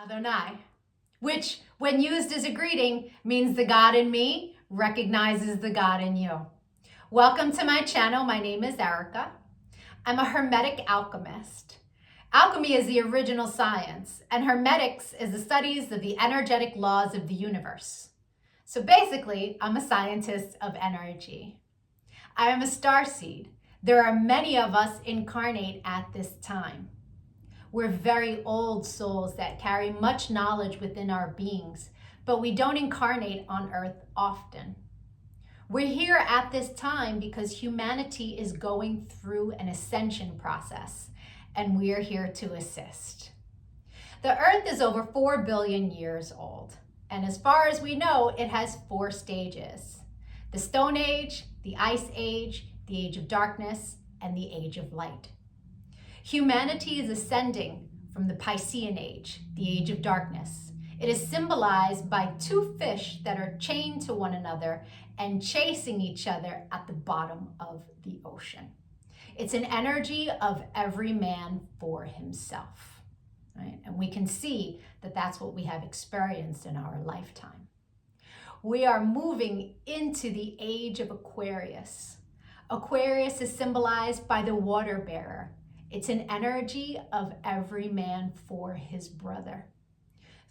Adonai, which when used as a greeting means the God in me recognizes the God in you. Welcome to my channel. My name is Erica. I'm a Hermetic alchemist. Alchemy is the original science, and Hermetics is the studies of the energetic laws of the universe. So basically, I'm a scientist of energy. I am a starseed. There are many of us incarnate at this time. We're very old souls that carry much knowledge within our beings, but we don't incarnate on Earth often. We're here at this time because humanity is going through an ascension process, and we're here to assist. The Earth is over 4 billion years old, and as far as we know, it has 4 stages: the Stone Age, the Ice Age, the Age of Darkness, and the Age of Light. Humanity is ascending from the Piscean Age, the Age of Darkness. It is symbolized by 2 fish that are chained to one another and chasing each other at the bottom of the ocean. It's an energy of every man for himself, right? And we can see that that's what we have experienced in our lifetime. We are moving into the age of Aquarius. Aquarius is symbolized by the water bearer. It's an energy of every man for his brother.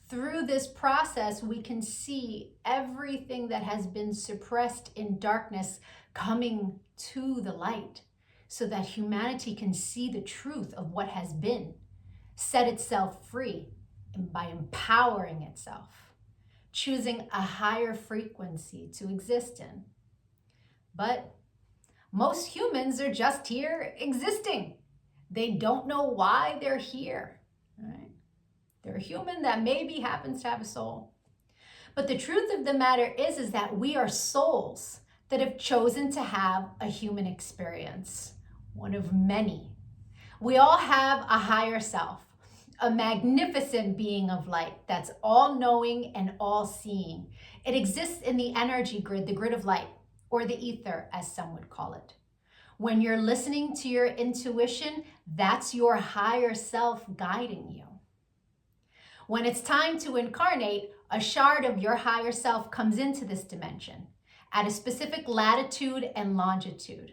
Through this process, we can see everything that has been suppressed in darkness coming to the light so that humanity can see the truth of what has been, set itself free, and by empowering itself, choosing a higher frequency to exist in. But most humans are just here existing. They don't know why they're here, right? They're a human that maybe happens to have a soul. But the truth of the matter is that we are souls that have chosen to have a human experience, one of many. We all have a higher self, a magnificent being of light that's all-knowing and all-seeing. It exists in the energy grid, the grid of light, or the ether, as some would call it. When you're listening to your intuition, that's your higher self guiding you. When it's time to incarnate, a shard of your higher self comes into this dimension at a specific latitude and longitude.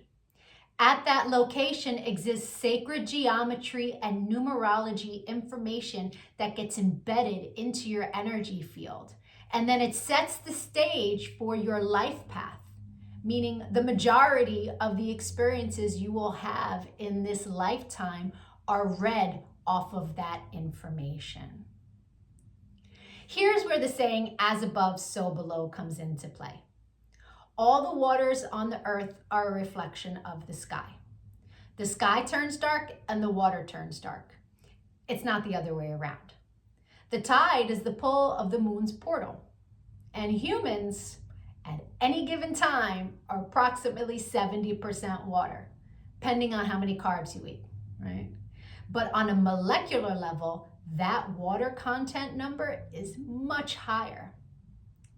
At that location exists sacred geometry and numerology information that gets embedded into your energy field. And then it sets the stage for your life path, meaning the majority of the experiences you will have in this lifetime are read off of that information. Here's where the saying, as above, so below, comes into play. All the waters on the earth are a reflection of the sky. The sky turns dark and the water turns dark. It's not the other way around. The tide is the pull of the moon's portal, and humans at any given time are approximately 70% water, depending on how many carbs you eat, right? But on a molecular level, that water content number is much higher.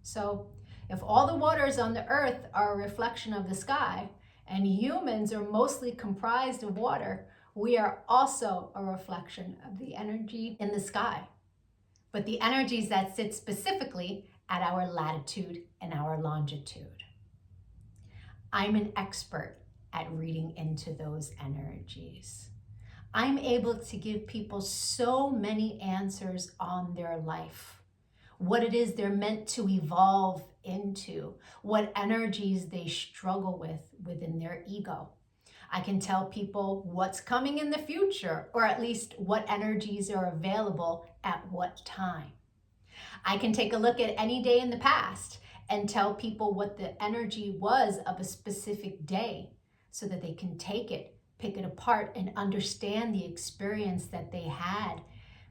So if all the waters on the earth are a reflection of the sky, and humans are mostly comprised of water, we are also a reflection of the energy in the sky. But the energies that sit specifically at our latitude and our longitude. I'm an expert at reading into those energies. I'm able to give people so many answers on their life, what it is they're meant to evolve into, what energies they struggle with within their ego. I can tell people what's coming in the future, or at least what energies are available at what time. I can take a look at any day in the past and tell people what the energy was of a specific day so that they can take it, pick it apart, and understand the experience that they had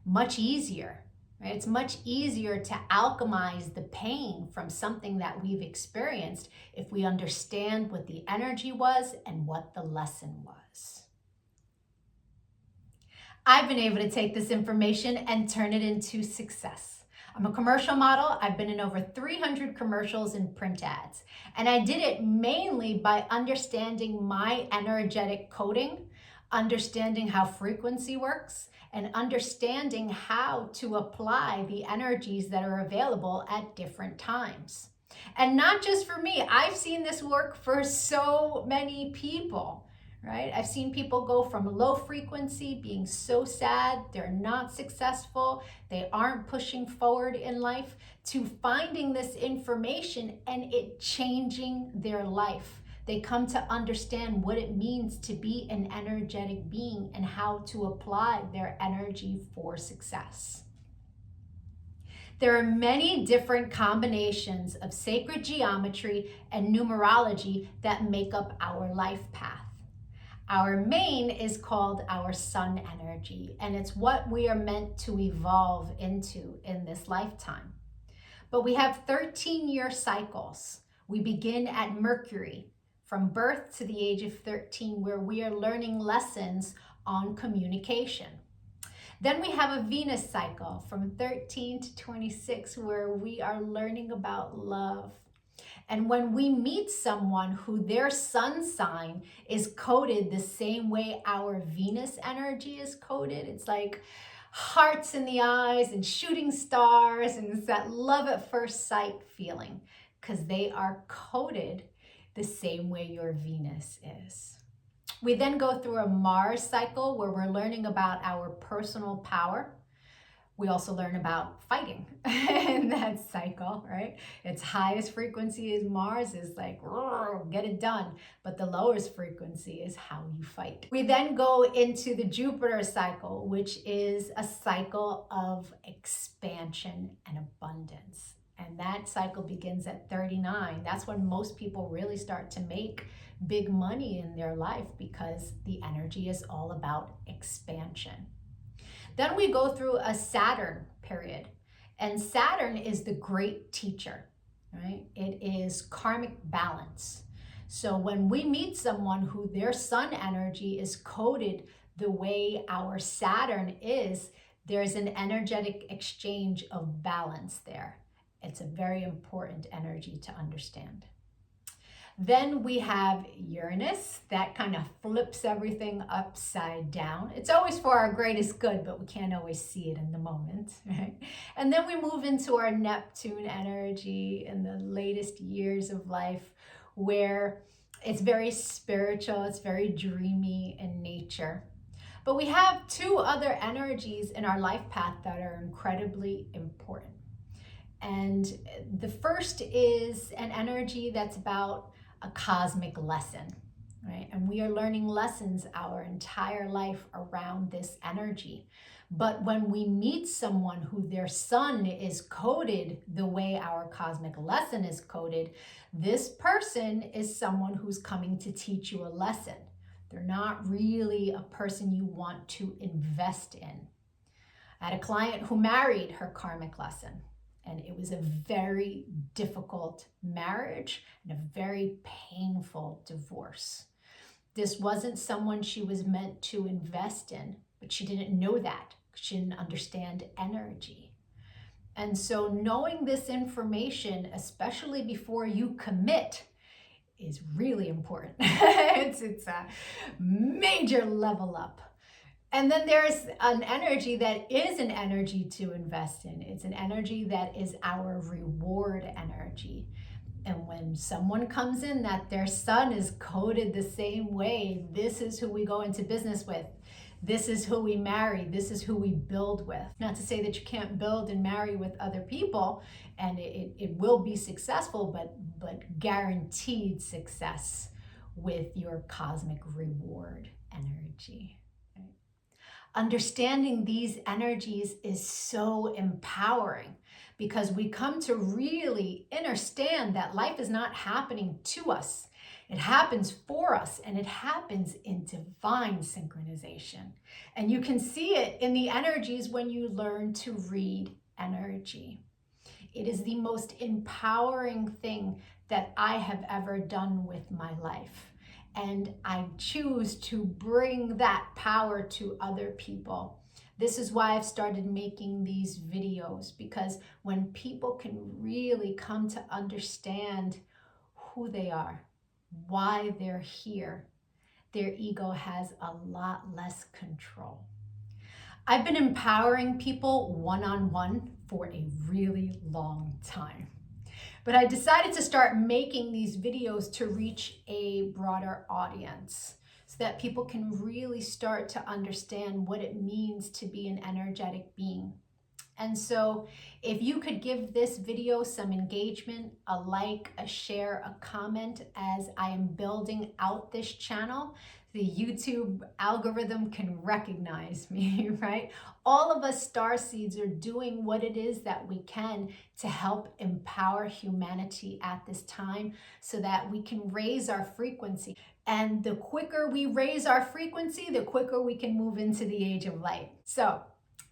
much easier, right? It's much easier to alchemize the pain from something that we've experienced if we understand what the energy was and what the lesson was. I've been able to take this information and turn it into success. I'm a commercial model. I've been in over 300 commercials and print ads. And I did it mainly by understanding my energetic coding understanding how frequency works, and understanding how to apply the energies that are available at different times. And not just for me, I've seen this work for so many people, right? I've seen people go from low frequency, being so sad, they're not successful, they aren't pushing forward in life, to finding this information and it changing their life. They come to understand what it means to be an energetic being and how to apply their energy for success. There are many different combinations of sacred geometry and numerology that make up our life path. Our main is called our sun energy, and it's what we are meant to evolve into in this lifetime. But we have 13-year cycles. We begin at Mercury, from birth to the age of 13, where we are learning lessons on communication. Then we have a Venus cycle from 13 to 26, where we are learning about love. And when we meet someone who their sun sign is coded the same way our Venus energy is coded, it's like hearts in the eyes and shooting stars, and it's that love at first sight feeling, because they are coded the same way your Venus is. We then go through a Mars cycle where we're learning about our personal power. We also learn about fighting in that cycle, right? Its highest frequency is Mars, is like, get it done. But the lowest frequency is how you fight. We then go into the Jupiter cycle, which is a cycle of expansion and abundance. And that cycle begins at 39. That's when most people really start to make big money in their life, because the energy is all about expansion. Then we go through a Saturn period, and Saturn is the great teacher, right? It is karmic balance. So when we meet someone who their sun energy is coded the way our Saturn is, there's an energetic exchange of balance there. It's a very important energy to understand. Then we have Uranus, that kind of flips everything upside down. It's always for our greatest good, but we can't always see it in the moment, right? And then we move into our Neptune energy in the latest years of life, where it's very spiritual, it's very dreamy in nature. But we have two other energies in our life path that are incredibly important. And the first is an energy that's about a cosmic lesson, right? And we are learning lessons our entire life around this energy. But when we meet someone who their sun is coded the way our cosmic lesson is coded, this person is someone who's coming to teach you a lesson. They're not really a person you want to invest in. I had a client who married her karmic lesson. And it was a very difficult marriage and a very painful divorce. This wasn't someone she was meant to invest in, but she didn't know that. She didn't understand energy. And so knowing this information, especially before you commit, is really important. It's a major level up. And then there's an energy that is an energy to invest in. It's an energy that is our reward energy. And when someone comes in that their sun is coded the same way, this is who we go into business with. This is who we marry. This is who we build with. Not to say that you can't build and marry with other people, and it will be successful, but guaranteed success with your cosmic reward energy. Understanding these energies is so empowering, because we come to really understand that life is not happening to us. It happens for us, and it happens in divine synchronization. And you can see it in the energies when you learn to read energy. It is the most empowering thing that I have ever done with my life. And I choose to bring that power to other people. This is why I've started making these videos, because when people can really come to understand who they are, why they're here, their ego has a lot less control. I've been empowering people one-on-one for a really long time. But I decided to start making these videos to reach a broader audience so that people can really start to understand what it means to be an energetic being. And so if you could give this video some engagement, a like, a share, a comment as I am building out this channel, the YouTube algorithm can recognize me, right? All of us starseeds are doing what it is that we can to help empower humanity at this time so that we can raise our frequency. And the quicker we raise our frequency, the quicker we can move into the age of light. So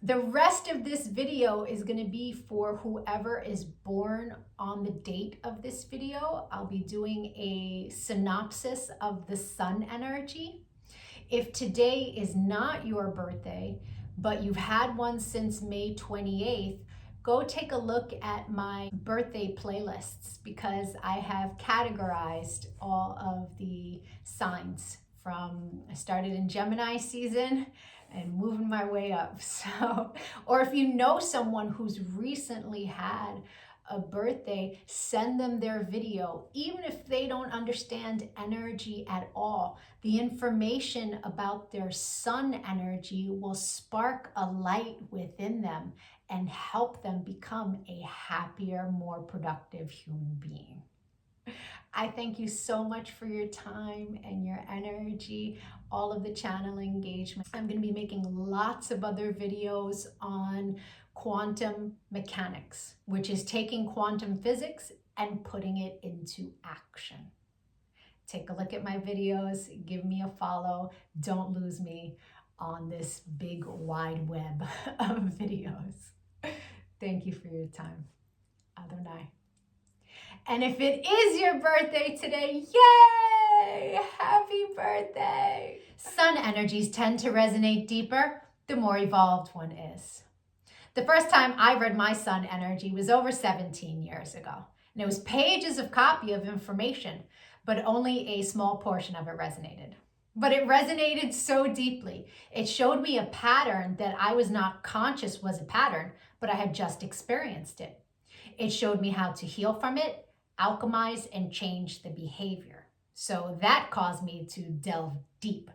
the rest of this video is going to be for whoever is born on the date of this video. I'll be doing a synopsis of the sun energy. If today is not your birthday, but you've had one since May 28th, go take a look at my birthday playlists because I have categorized all of the signs from, I started in Gemini season and moving my way up. So, or if you know someone who's recently had a birthday, send them their video. Even if they don't understand energy at all, the information about their sun energy will spark a light within them and help them become a happier, more productive human being. I thank you so much for your time and your energy, all of the channel engagement. I'm going to be making lots of other videos on quantum mechanics, which is taking quantum physics and putting it into action. Take a look at my videos, give me a follow. Don't lose me on this big wide web of videos. Thank you for your time. Adonai. And if it is your birthday today, yay! Happy birthday! Sun energies tend to resonate deeper the more evolved one is. The first time I read my sun energy was over 17 years ago. And it was pages of copy of information, but only a small portion of it resonated. But it resonated so deeply. It showed me a pattern that I was not conscious was a pattern, but I had just experienced it. It showed me how to heal from it, alchemize, and change the behavior. So that caused me to delve deep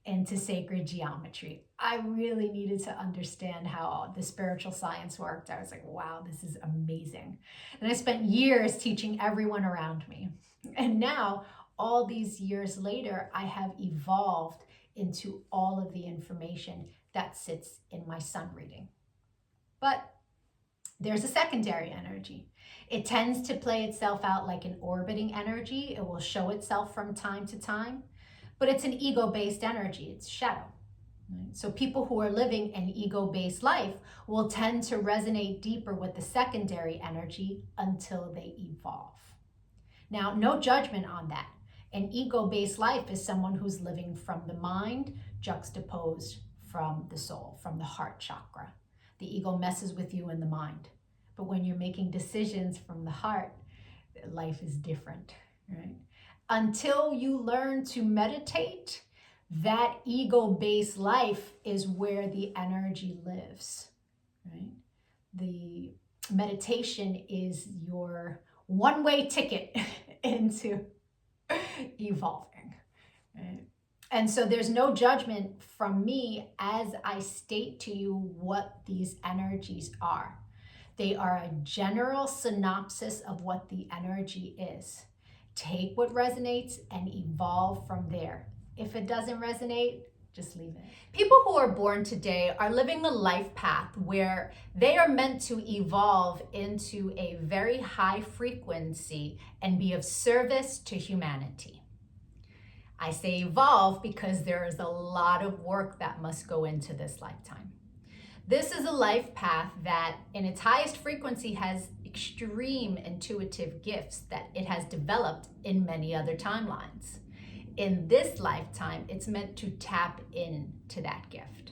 into sacred geometry. I really needed to understand how the spiritual science worked. I was like, wow, this is amazing. And I spent years teaching everyone around me. And now, all these years later, I have evolved into all of the information that sits in my sun reading. But there's a secondary energy. It tends to play itself out like an orbiting energy. It will show itself from time to time, but it's an ego-based energy. It's shadow. Right? So people who are living an ego-based life will tend to resonate deeper with the secondary energy until they evolve. Now, no judgment on that. An ego-based life is someone who's living from the mind, juxtaposed from the soul, from the heart chakra. The ego messes with you in the mind. But when you're making decisions from the heart, life is different, right? Until you learn to meditate, that ego-based life is where the energy lives, right? The meditation is your one-way ticket into evolving, right? And so there's no judgment from me as I state to you what these energies are. They are a general synopsis of what the energy is. Take what resonates and evolve from there. If it doesn't resonate, just leave it. People who are born today are living a life path where they are meant to evolve into a very high frequency and be of service to humanity. I say evolve because there is a lot of work that must go into this lifetime. This is a life path that in its highest frequency has extreme intuitive gifts that it has developed in many other timelines. In this lifetime, it's meant to tap into that gift.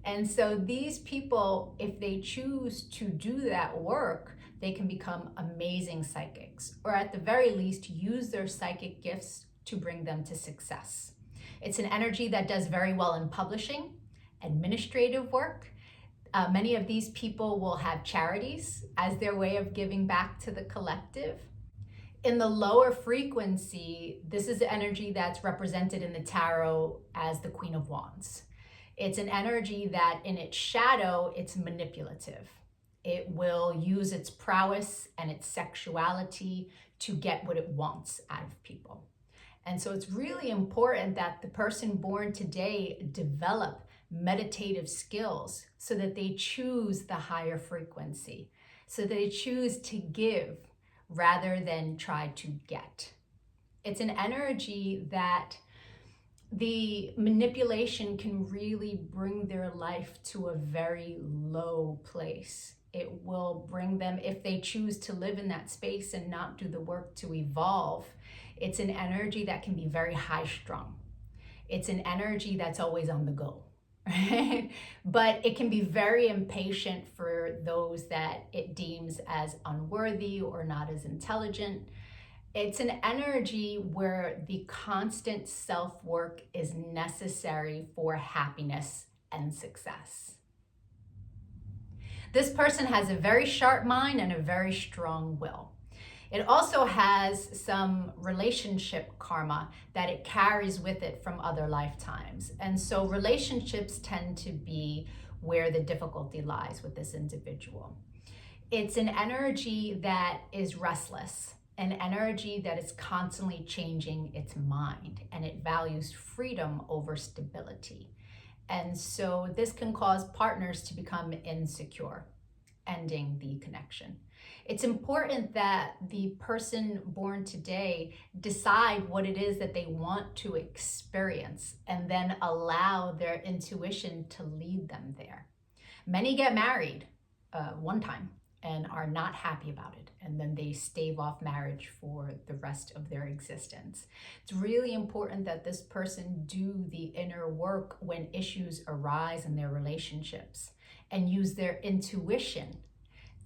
And so these people, if they choose to do that work, they can become amazing psychics, or at the very least, use their psychic gifts to bring them to success. It's an energy that does very well in publishing, administrative work. Many of these people will have charities as their way of giving back to the collective. In the lower frequency, this is the energy that's represented in the tarot as the Queen of Wands. It's an energy that in its shadow, it's manipulative. It will use its prowess and its sexuality to get what it wants out of people. And so it's really important that the person born today develop meditative skills so that they choose the higher frequency, so that they choose to give rather than try to get. It's an energy that the manipulation can really bring their life to a very low place. It will bring them, if they choose to live in that space and not do the work to evolve, it's an energy that can be very high strung. It's an energy that's always on the go, right? But it can be very impatient for those that it deems as unworthy or not as intelligent. It's an energy where the constant self-work is necessary for happiness and success. This person has a very sharp mind and a very strong will. It also has some relationship karma that it carries with it from other lifetimes. And so relationships tend to be where the difficulty lies with this individual. It's an energy that is restless, an energy that is constantly changing its mind, and it values freedom over stability. And so this can cause partners to become insecure, ending the connection. It's important that the person born today decide what it is that they want to experience and then allow their intuition to lead them there. Many get married one time and are not happy about it, and then they stave off marriage for the rest of their existence. It's really important that this person do the inner work when issues arise in their relationships and use their intuition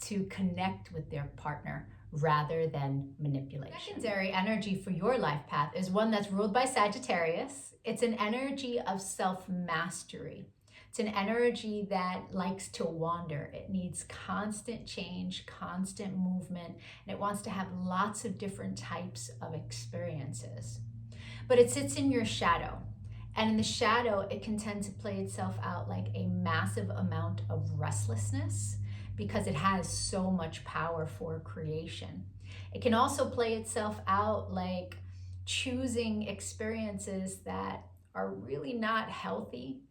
to connect with their partner rather than manipulation. Secondary energy for your life path is one that's ruled by Sagittarius. It's an energy of self-mastery. It's an energy that likes to wander. It needs constant change, constant movement, and it wants to have lots of different types of experiences. But it sits in your shadow. And in the shadow, it can tend to play itself out like a massive amount of restlessness because it has so much power for creation. It can also play itself out like choosing experiences that are really not healthy,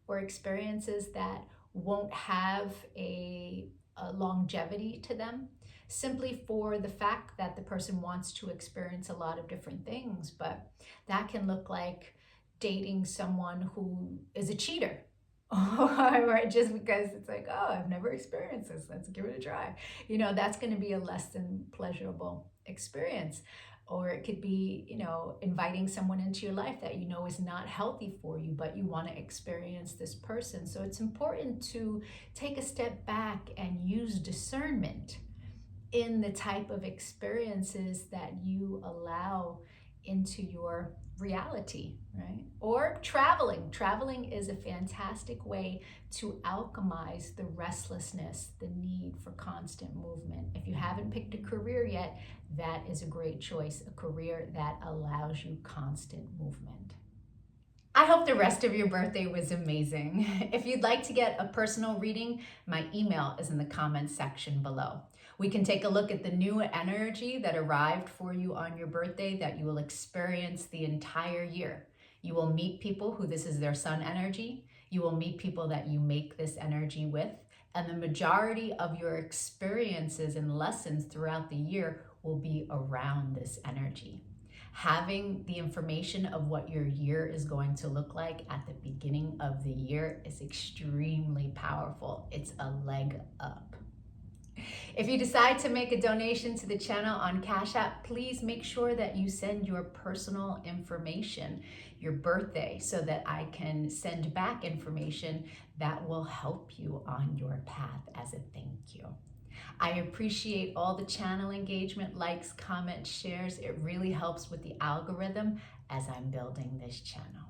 or experiences that won't have a longevity to them, simply for the fact that the person wants to experience a lot of different things. But that can look like dating someone who is a cheater, or just because it's like, oh, I've never experienced this, let's give it a try. You know, that's going to be a less than pleasurable experience. Or it could be, you know, inviting someone into your life that you know is not healthy for you, but you want to experience this person. So it's important to take a step back and use discernment in the type of experiences that you allow into your reality, right? Or traveling. Traveling is a fantastic way to alchemize the restlessness, the need for constant movement. If you haven't picked a career yet, that is a great choice, a career that allows you constant movement. I hope the rest of your birthday was amazing. If you'd like to get a personal reading, my email is in the comments section below. We can take a look at the new energy that arrived for you on your birthday that you will experience the entire year. You will meet people who this is their sun energy. You will meet people that you make this energy with. And the majority of your experiences and lessons throughout the year will be around this energy. Having the information of what your year is going to look like at the beginning of the year is extremely powerful. It's a leg up. If you decide to make a donation to the channel on Cash App, please make sure that you send your personal information, your birthday, so that I can send back information that will help you on your path as a thank you. I appreciate all the channel engagement, likes, comments, shares. It really helps with the algorithm as I'm building this channel.